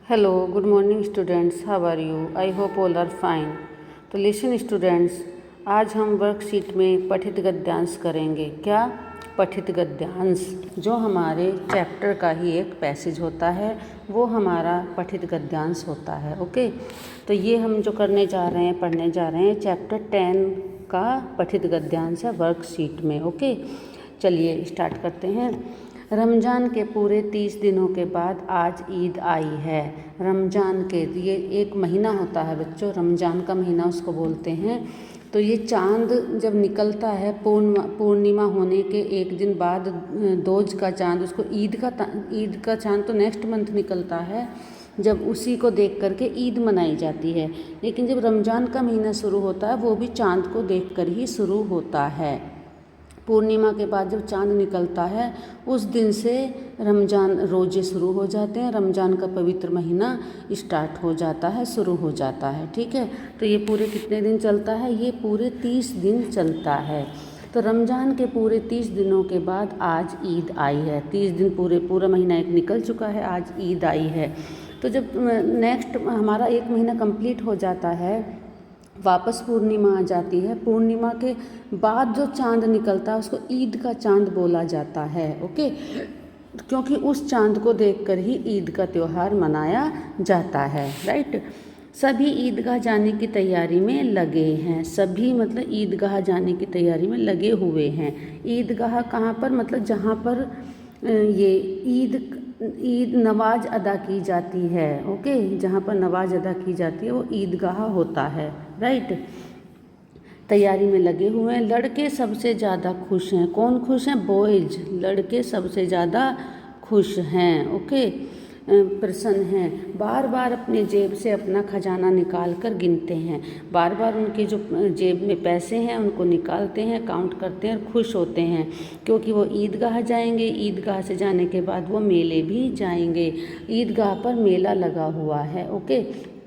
Hello, good morning students. How are you? I hope all are fine. तो listen students, आज हम worksheet में पठित गद्यांश करेंगे। क्या? पठित गद्यांश, जो हमारे चैप्टर का ही एक पैसेज होता है, वो हमारा पठित गद्यांश होता है। ओके, तो ये हम जो करने जा रहे हैं, पढ़ने जा रहे हैं, चैप्टर 10 का पठित गद्यांश है वर्कशीट में। ओके, चलिए स्टार्ट करते हैं। रमज़ान के पूरे 30 दिनों के बाद आज ईद आई है। रमज़ान के ये एक महीना होता है बच्चों, रमज़ान का महीना उसको बोलते हैं। तो ये चाँद जब निकलता है पूर्णिमा होने के एक दिन बाद, दोज का चाँद, उसको ईद का चाँद तो नेक्स्ट मंथ निकलता है, जब उसी को देख करके ईद मनाई जाती है। लेकिन जब रमज़ान का महीना शुरू होता है वो भी चाँद को देख कर ही शुरू होता है। पूर्णिमा के बाद जब चाँद निकलता है उस दिन से रमज़ान रोज़े शुरू हो जाते हैं, रमज़ान का पवित्र महीना स्टार्ट हो जाता है, शुरू हो जाता है। ठीक है, तो ये पूरे कितने दिन चलता है? ये पूरे 30 दिन चलता है। तो रमज़ान के पूरे 30 दिनों के बाद आज ईद आई है। 30 दिन पूरा महीना एक निकल चुका है, आज ईद आई है। तो जब नेक्स्ट हमारा एक महीना कंप्लीट हो जाता है, वापस पूर्णिमा आ जाती है, पूर्णिमा के बाद जो चाँद निकलता है उसको ईद का चाँद बोला जाता है। ओके, क्योंकि उस चाँद को देखकर ही ईद का त्यौहार मनाया जाता है। राइट, सभी ईदगाह जाने की तैयारी में लगे हैं। सभी मतलब ईदगाह जाने की तैयारी में लगे हुए हैं। ईदगाह कहाँ पर? मतलब जहाँ पर ये ईद नमाज अदा की जाती है। ओके, जहाँ पर नमाज अदा की जाती है वो ईदगाह होता है। राइट, तैयारी में लगे हुए हैं। लड़के सबसे ज़्यादा खुश हैं। कौन खुश हैं? बॉयज, लड़के सबसे ज़्यादा खुश हैं। ओके, प्रसन्न हैं। बार बार अपने जेब से अपना खजाना निकाल कर गिनते हैं। बार बार उनके जो जेब में पैसे हैं उनको निकालते हैं, काउंट करते हैं और खुश होते हैं, क्योंकि वो ईदगाह जाएंगे। ईदगाह से जाने के बाद वो मेले भी जाएंगे। ईदगाह पर मेला लगा हुआ है। ओके,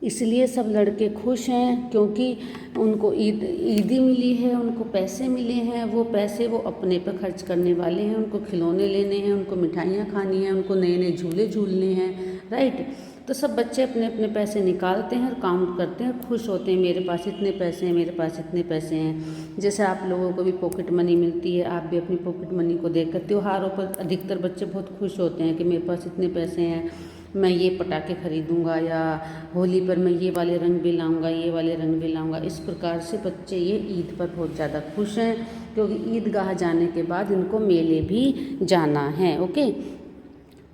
इसलिए सब लड़के खुश हैं, क्योंकि उनको ईदी मिली है, उनको पैसे मिले हैं। वो पैसे वो अपने पर खर्च करने वाले हैं। उनको खिलौने लेने हैं, उनको मिठाइयाँ खानी हैं, उनको नए नए झूले झूलने हैं। राइट, तो सब बच्चे अपने अपने पैसे निकालते हैं और काउंट करते हैं, खुश होते हैं, मेरे पास इतने पैसे हैं, मेरे पास इतने पैसे हैं। जैसे आप लोगों को भी पॉकेट मनी मिलती है, आप भी अपनी पॉकेट मनी को देखकर त्योहारों पर अधिकतर बच्चे बहुत खुश होते हैं कि मेरे पास इतने पैसे हैं, मैं ये पटाखे खरीदूंगा, या होली पर मैं ये वाले रंग भी लाऊंगा, ये वाले रंग भी लाऊंगा। इस प्रकार से बच्चे ये ईद पर बहुत ज़्यादा खुश हैं, क्योंकि ईदगाह जाने के बाद इनको मेले भी जाना है। ओके,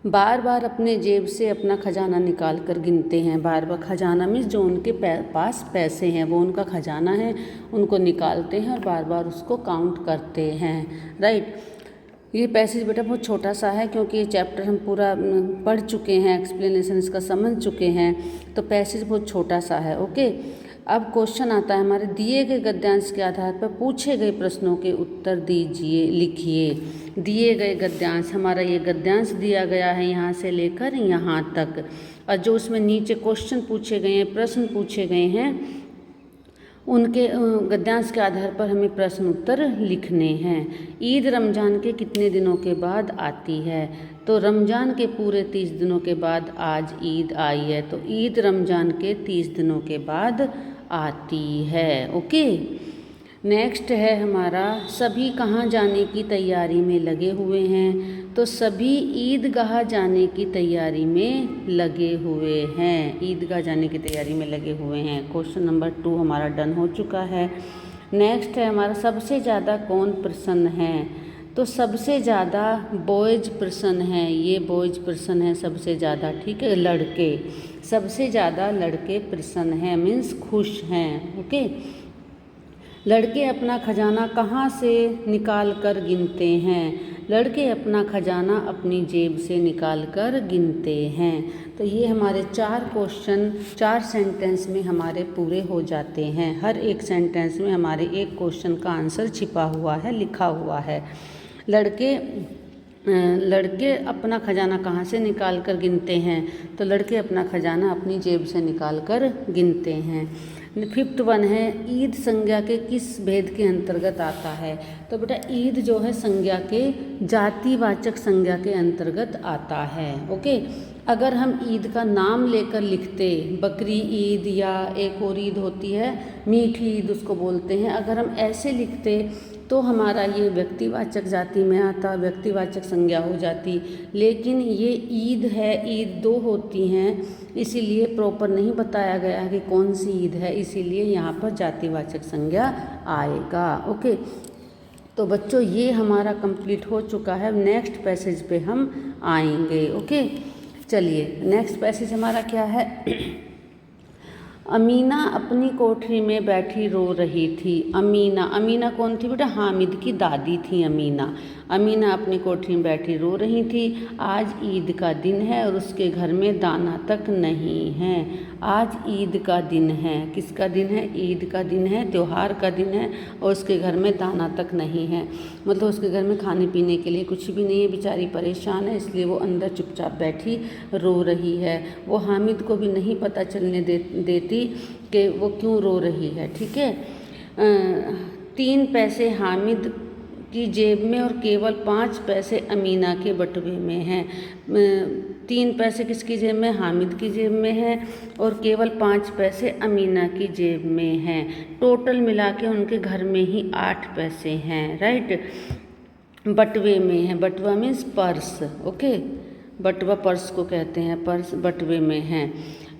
बार बार अपने जेब से अपना खजाना निकाल कर गिनते हैं। बार बार खजाना मीन्स जो उनके पास पैसे हैं, वो उनका खजाना है, उनको निकालते हैं और बार बार उसको काउंट करते हैं। राइट, ये पैसेज बेटा बहुत छोटा सा है, क्योंकि ये चैप्टर हम पूरा पढ़ चुके हैं, एक्सप्लेनेशन इसका समझ चुके हैं, तो पैसेज बहुत छोटा सा है। ओके, अब क्वेश्चन आता है हमारे दिए गए गद्यांश के आधार पर पूछे गए प्रश्नों के उत्तर दीजिए, लिखिए। दिए गए गद्यांश, हमारा ये गद्यांश दिया गया है यहाँ से लेकर यहाँ तक, और जो उसमें नीचे क्वेश्चन पूछे गए हैं, प्रश्न पूछे गए हैं, उनके गद्यांश के आधार पर हमें प्रश्न उत्तर लिखने हैं। ईद रमज़ान के कितने दिनों के बाद आती है? तो रमज़ान के पूरे 30 दिनों के बाद आज ईद आई है। तो ईद रमज़ान के 30 दिनों के बाद आती है। ओके, नेक्स्ट है हमारा सभी कहाँ जाने की तैयारी में लगे हुए हैं? तो सभी ईदगाह जाने की तैयारी में लगे हुए हैं। ईदगाह जाने की तैयारी में लगे हुए हैं। क्वेश्चन नंबर 2 हमारा डन हो चुका है। नेक्स्ट है हमारा सबसे ज़्यादा कौन प्रसन्न है? तो सबसे ज़्यादा बॉयज प्रसन्न हैं। ये बॉयज प्रसन्न हैं सबसे ज़्यादा। ठीक है, लड़के सबसे ज़्यादा लड़के प्रसन्न हैं, मीन्स खुश हैं। ओके, लड़के अपना खजाना कहाँ से निकाल कर गिनते हैं? लड़के अपना खजाना अपनी जेब से निकाल कर गिनते हैं। तो ये हमारे 4 क्वेश्चन 4 सेंटेंस में हमारे पूरे हो जाते हैं। हर एक सेंटेंस में हमारे एक क्वेश्चन का आंसर छिपा हुआ है, लिखा हुआ है। लड़के अपना खजाना कहाँ से निकाल कर गिनते हैं? तो लड़के अपना खजाना अपनी जेब से निकाल कर गिनते हैं। फिफ्थ वन है ईद संज्ञा के किस भेद के अंतर्गत आता है। तो बेटा ईद जो है संज्ञा के जातिवाचक संज्ञा के अंतर्गत आता है। ओके, अगर हम ईद का नाम लेकर लिखते, बकरी ईद या एक और ईद होती है मीठी ईद उसको बोलते हैं, अगर हम ऐसे लिखते तो हमारा ये व्यक्तिवाचक जाति में आता, व्यक्तिवाचक संज्ञा हो जाती। लेकिन ये ईद है, ईद दो होती हैं, इसीलिए प्रॉपर नहीं बताया गया है कि कौन सी ईद है, इसीलिए यहाँ पर जातिवाचक संज्ञा आएगा। ओके, तो बच्चों ये हमारा कंप्लीट हो चुका है। नेक्स्ट पैसेज पे हम आएंगे। ओके, चलिए नेक्स्ट पैसेज हमारा क्या है। अमीना अपनी कोठरी में बैठी रो रही थी। अमीना, अमीना कौन थी बेटा? हामिद की दादी थी अमीना। अमीना अपनी कोठरी में बैठी रो रही थी। आज ईद का दिन है और उसके घर में दाना तक नहीं है। आज ईद का दिन है। किसका दिन है? ईद का दिन है, त्यौहार का दिन है और उसके घर में दाना तक नहीं है। मतलब उसके घर में खाने पीने के लिए कुछ भी नहीं है, बेचारी परेशान है, इसलिए वो अंदर चुपचाप बैठी रो रही है। वो हामिद को भी नहीं पता चलने देती कि वो क्यों रो रही है। ठीक है, 3 पैसे हामिद की जेब में और केवल 5 पैसे अमीना के बटुए में हैं। 3 पैसे किसकी जेब में? हामिद की जेब में है और केवल 5 पैसे अमीना की जेब में हैं। टोटल मिला के उनके घर में ही 8 पैसे हैं। राइट, बटुए में है। बटुआ मीन्स पर्स। ओके, बटुआ पर्स को कहते हैं, पर्स बटुए में है।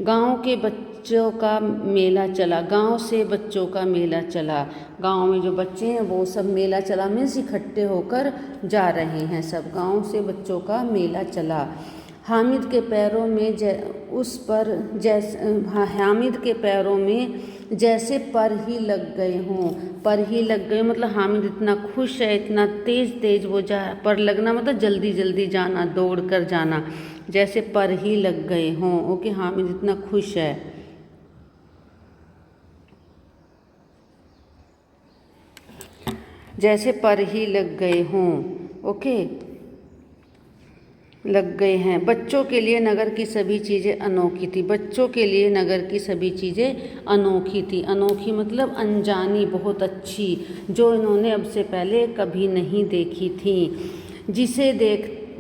गांव के बच्चों का मेला चला। गांव से बच्चों का मेला चला। गांव में जो बच्चे हैं वो सब मेला चला मीन्स इकट्ठे होकर जा रहे हैं सब। गांव से बच्चों का मेला चला। हामिद के पैरों में हामिद के पैरों में जैसे पर ही लग गए हों। पर ही लग गए मतलब हामिद इतना खुश है, इतना तेज वो जा, पर लगना मतलब जल्दी जल्दी जाना, दौड़ कर जाना, जैसे पर ही लग गए हों। ओके, हामिद इतना खुश है। जैसे पर ही लग गए हों। ओके, लग गए हैं। बच्चों के लिए नगर की सभी चीज़ें अनोखी थी। बच्चों के लिए नगर की सभी चीज़ें अनोखी थी। अनोखी मतलब अनजानी, बहुत अच्छी, जो इन्होंने अब से पहले कभी नहीं देखी थी।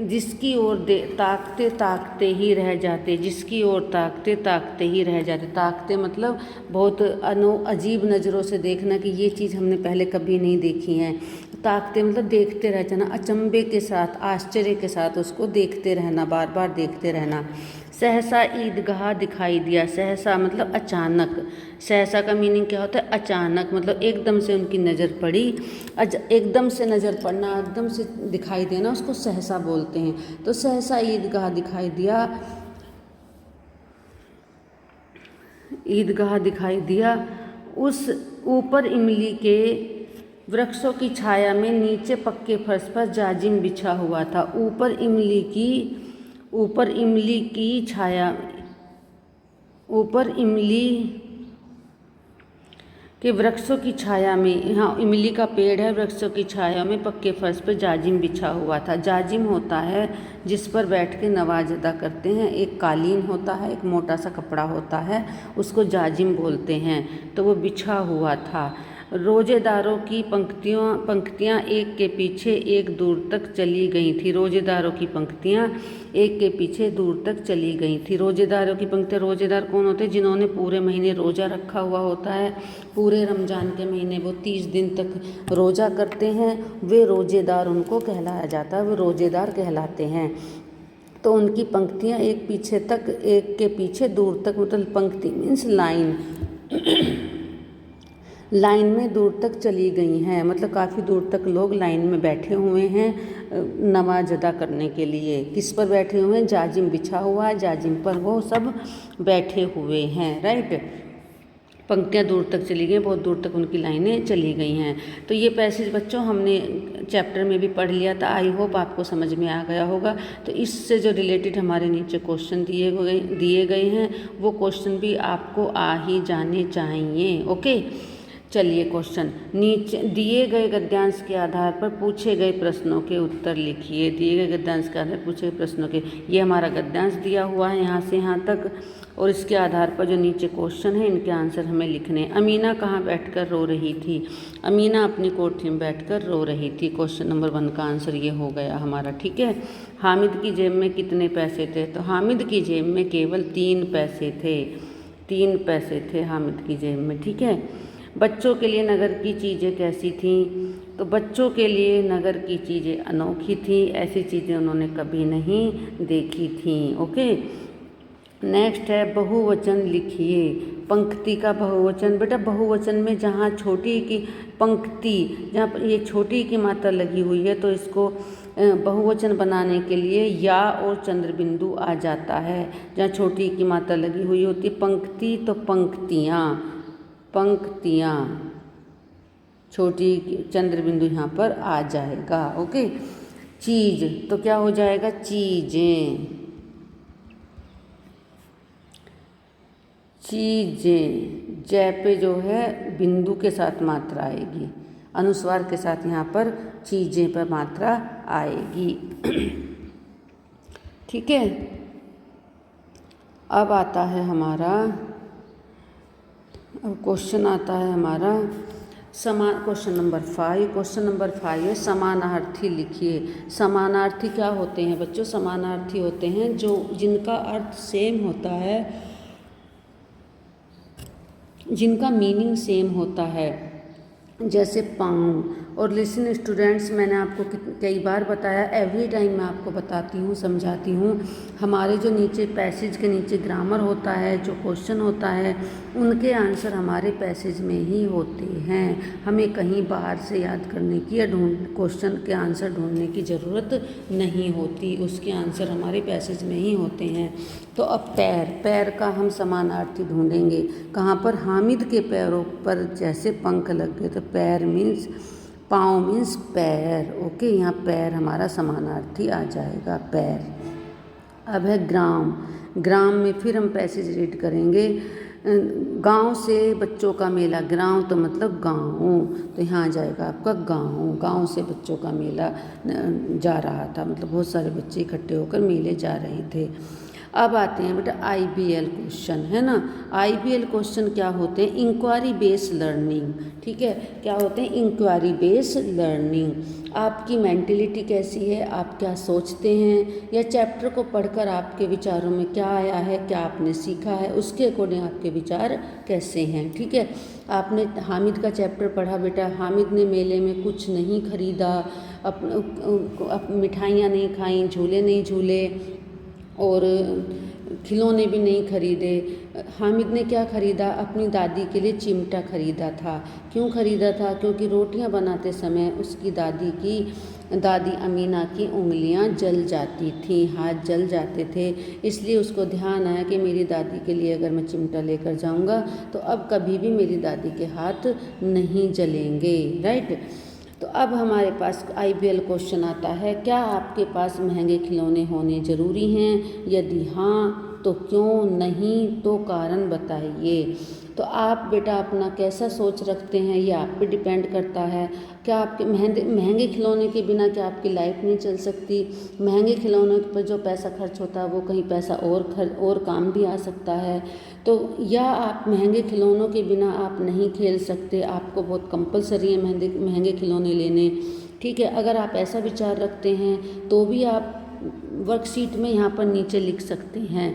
जिसकी ओर ताकते ताकते ही रह जाते। जिसकी ओर ताकते ताकते ही रह जाते। ताकते मतलब बहुत अजीब नज़रों से देखना कि ये चीज़ हमने पहले कभी नहीं देखी है। ताकते मतलब देखते रह जाना, अचंभे के साथ, आश्चर्य के साथ उसको देखते रहना, बार बार देखते रहना। सहसा ईदगाह दिखाई दिया। सहसा मतलब अचानक। सहसा का मीनिंग क्या होता है? अचानक, मतलब एकदम से उनकी नज़र पड़ी। एकदम से नज़र पड़ना, एकदम से दिखाई देना, उसको सहसा बोलते हैं। तो सहसा ईदगाह दिखाई दिया। ईदगाह दिखाई दिया। उस ऊपर इमली के वृक्षों की छाया में नीचे पक्के फर्श पर जाजिम बिछा हुआ था। ऊपर इमली की छाया, ऊपर इमली के वृक्षों की छाया में, यहाँ इमली का पेड़ है, वृक्षों की छाया में पक्के फर्श पर जाजिम बिछा हुआ था। जाजिम होता है जिस पर बैठ के नमाज अदा करते हैं। एक कालीन होता है, एक मोटा सा कपड़ा होता है, उसको जाजिम बोलते हैं। तो वो बिछा हुआ था। रोजेदारों की पंक्तियाँ एक के पीछे एक दूर तक चली गई थी। रोजेदारों की पंक्तियाँ एक के पीछे दूर तक चली गई थी। रोजेदारों की पंक्तियाँ, रोजेदार कौन होते हैं? जिन्होंने पूरे महीने रोज़ा रखा हुआ होता है। पूरे रमज़ान के महीने वो 30 दिन तक रोज़ा करते हैं, वे रोजेदार उनको कहलाया जाता है, वे रोजेदार कहलाते हैं। तो उनकी पंक्तियाँ एक के पीछे दूर तक, मतलब पंक्ति मीन्स लाइन में दूर तक चली गई हैं। मतलब काफ़ी दूर तक लोग लाइन में बैठे हुए हैं नमाज अदा करने के लिए। किस पर बैठे हुए हैं? जाजिम बिछा हुआ है, जाजिम पर वो सब बैठे हुए हैं। राइट, पंक्तियाँ दूर तक चली गई, बहुत दूर तक उनकी लाइनें चली गई हैं। तो ये पैसेज बच्चों हमने चैप्टर में भी पढ़ लिया था। आई होप आपको समझ में आ गया होगा। तो इससे जो रिलेटेड हमारे नीचे क्वेश्चन दिए गए हैं वो क्वेश्चन भी आपको आ ही जाने चाहिए। ओके, चलिए क्वेश्चन, नीचे दिए गए गद्यांश के आधार पर पूछे गए प्रश्नों के उत्तर लिखिए। दिए गए गद्यांश के आधार पर पूछे गए प्रश्नों के, ये हमारा गद्यांश दिया हुआ है यहाँ से यहाँ तक, और इसके आधार पर जो नीचे क्वेश्चन है इनके आंसर हमें लिखने हैं। अमीना कहाँ बैठकर रो रही थी? अमीना अपनी कोठरी में बैठकर रो रही थी। क्वेश्चन नंबर 1 का आंसर ये हो गया हमारा, ठीक है। हामिद की जेब में कितने पैसे थे? तो हामिद की जेब में केवल 3 पैसे थे। 3 पैसे थे हामिद की जेब में, ठीक है। बच्चों के लिए नगर की चीज़ें कैसी थीं? तो बच्चों के लिए नगर की चीज़ें अनोखी थी, ऐसी चीज़ें उन्होंने कभी नहीं देखी थीं। ओके, नेक्स्ट है बहुवचन लिखिए। पंक्ति का बहुवचन, बेटा बहुवचन में जहाँ छोटी की पंक्ति, जहाँ पर ये छोटी की मात्रा लगी हुई है तो इसको बहुवचन बनाने के लिए या और चंद्र बिंदु आ जाता है। जहाँ छोटी की मात्रा लगी हुई होती है पंक्ति, तो पंक्तियाँ, पंक्तियाँ, छोटी चंद्र बिंदु यहाँ पर आ जाएगा। ओके, चीज़ तो क्या हो जाएगा? चीज़ें, चीज़ें, जय पे जो है बिंदु के साथ मात्रा आएगी, अनुस्वार के साथ यहाँ पर चीज़ें पर मात्रा आएगी। ठीक है, अब आता है हमारा, अब क्वेश्चन आता है हमारा क्वेश्चन नंबर 5। क्वेश्चन नंबर 5 है समानार्थी लिखिए। समानार्थी क्या होते हैं बच्चों? समानार्थी होते हैं जो जिनका अर्थ सेम होता है, जिनका मीनिंग सेम होता है, जैसे पाँव। और लिसन स्टूडेंट्स, मैंने आपको कई बार बताया, एवरी टाइम मैं आपको बताती हूँ, समझाती हूँ। हमारे जो नीचे पैसेज के नीचे ग्रामर होता है, जो क्वेश्चन होता है, उनके आंसर हमारे पैसेज में ही होते हैं। हमें कहीं बाहर से याद करने की या क्वेश्चन के आंसर ढूंढने की ज़रूरत नहीं होती, उसके आंसर हमारे पैसेज में ही होते हैं। तो अब पैर का हम समानार्थी ढूंढेंगे। कहाँ पर? हामिद के पैरों पर जैसे पंख लग गए, तो पैर मीन्स पाँव मीन्स पैर। ओके, यहाँ पैर हमारा समानार्थी आ जाएगा, पैर। अब है ग्राम। ग्राम में फिर हम पैसेज रीड करेंगे। गांव से बच्चों का मेला, ग्राम तो मतलब गांव, तो यहाँ आ जाएगा आपका गांव। गांव से बच्चों का मेला जा रहा था, मतलब बहुत सारे बच्चे इकट्ठे होकर मेले जा रहे थे। अब आते हैं बेटा IBL क्वेश्चन, है ना। IBL क्वेश्चन क्या होते हैं? इंक्वायरी बेस्ड लर्निंग, ठीक है। क्या होते हैं? Inquiry based learning. आपकी मेंटलिटी कैसी है, आप क्या सोचते हैं, या चैप्टर को पढ़कर आपके विचारों में क्या आया है, क्या आपने सीखा है, उसके अकॉर्डिंग आपके विचार कैसे हैं, ठीक है। आपने हामिद का चैप्टर पढ़ा बेटा, हामिद ने मेले में कुछ नहीं खरीदा, मिठाइयाँ नहीं खाई, झूले नहीं झूले और खिलौने भी नहीं खरीदे। हामिद ने क्या खरीदा? अपनी दादी के लिए चिमटा खरीदा था। क्यों खरीदा था? क्योंकि रोटियां बनाते समय उसकी दादी अमीना की उंगलियां जल जाती थीं, हाथ जल जाते थे, इसलिए उसको ध्यान आया कि मेरी दादी के लिए अगर मैं चिमटा लेकर जाऊंगा तो अब कभी भी मेरी दादी के हाथ नहीं जलेंगे, राइट। तो अब हमारे पास IBL क्वेश्चन आता है, क्या आपके पास महंगे खिलौने होने ज़रूरी हैं? यदि हाँ तो क्यों? नहीं तो कारण बताइए। तो आप बेटा अपना कैसा सोच रखते हैं ये आप पे डिपेंड करता है। क्या आपके महंगे खिलौने के बिना क्या आपकी लाइफ नहीं चल सकती? महंगे खिलौनों पर जो पैसा खर्च होता है वो कहीं पैसा और काम भी आ सकता है। तो या आप महंगे खिलौनों के बिना आप नहीं खेल सकते, आपको बहुत कंपलसरी है महंगे खिलौने लेने, ठीक है। अगर आप ऐसा विचार रखते हैं तो भी आप वर्कशीट में यहाँ पर नीचे लिख सकते हैं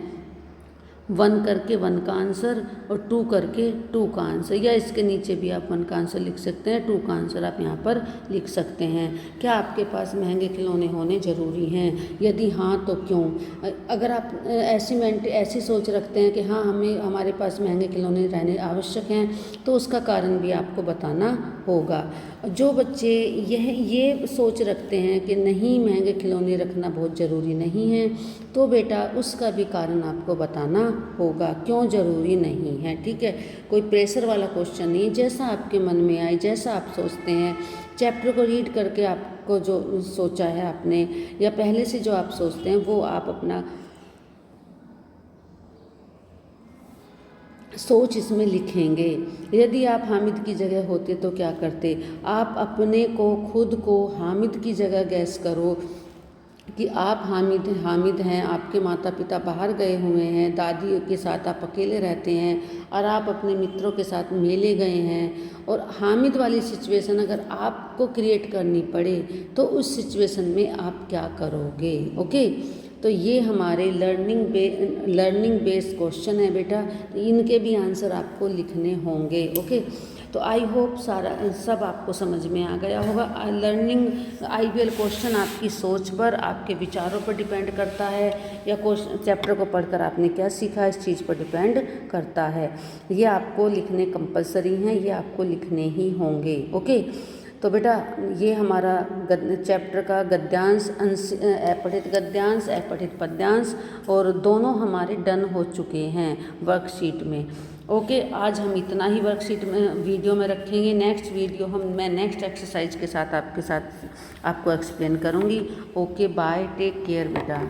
1 करके 1 का आंसर और 2 करके 2 का आंसर, या इसके नीचे भी आप 1 का आंसर लिख सकते हैं, 2 का आंसर आप यहाँ पर लिख सकते हैं। क्या आपके पास महंगे खिलौने होने ज़रूरी हैं? यदि हाँ तो क्यों? अगर आप ऐसी सोच रखते हैं कि हाँ हमारे पास महंगे खिलौने रहने आवश्यक हैं, तो उसका कारण भी आपको बताना होगा। जो बच्चे ये सोच रखते हैं कि नहीं महंगे खिलौने रखना बहुत ज़रूरी नहीं है, तो बेटा उसका भी कारण आपको बताना होगा क्यों ज़रूरी नहीं है, ठीक है। कोई प्रेशर वाला क्वेश्चन नहीं, जैसा आपके मन में आए, जैसा आप सोचते हैं, चैप्टर को रीड करके आपको जो सोचा है आपने या पहले से जो आप सोचते हैं वो आप अपना सोच इसमें लिखेंगे। यदि आप हामिद की जगह होते तो क्या करते? आप अपने को, खुद को हामिद की जगह गैस करो कि आप हामिद हैं, आपके माता पिता बाहर गए हुए हैं, दादी के साथ आप अकेले रहते हैं और आप अपने मित्रों के साथ मेले गए हैं, और हामिद वाली सिचुएशन अगर आपको क्रिएट करनी पड़े तो उस सिचुएशन में आप क्या करोगे? ओके, तो ये हमारे लर्निंग बेस्ड क्वेश्चन है बेटा, इनके भी आंसर आपको लिखने होंगे। ओके, तो आई होप सब आपको समझ में आ गया होगा। लर्निंग IBL क्वेश्चन आपकी सोच पर, आपके विचारों पर डिपेंड करता है, या क्वेश्चन चैप्टर को पढ़कर आपने क्या सीखा इस चीज़ पर डिपेंड करता है। ये आपको लिखने कंपलसरी हैं, ये आपको लिखने ही होंगे। ओके, तो बेटा ये हमारा चैप्टर का गद्यांश, अपठित गद्यांश, अपठित पद्यांश, और दोनों हमारे डन हो चुके हैं वर्कशीट में। ओके, आज हम इतना ही वर्कशीट में वीडियो में रखेंगे। नेक्स्ट वीडियो मैं नेक्स्ट एक्सरसाइज के साथ आपको एक्सप्लेन करूँगी। ओके, बाय, टेक केयर बेटा।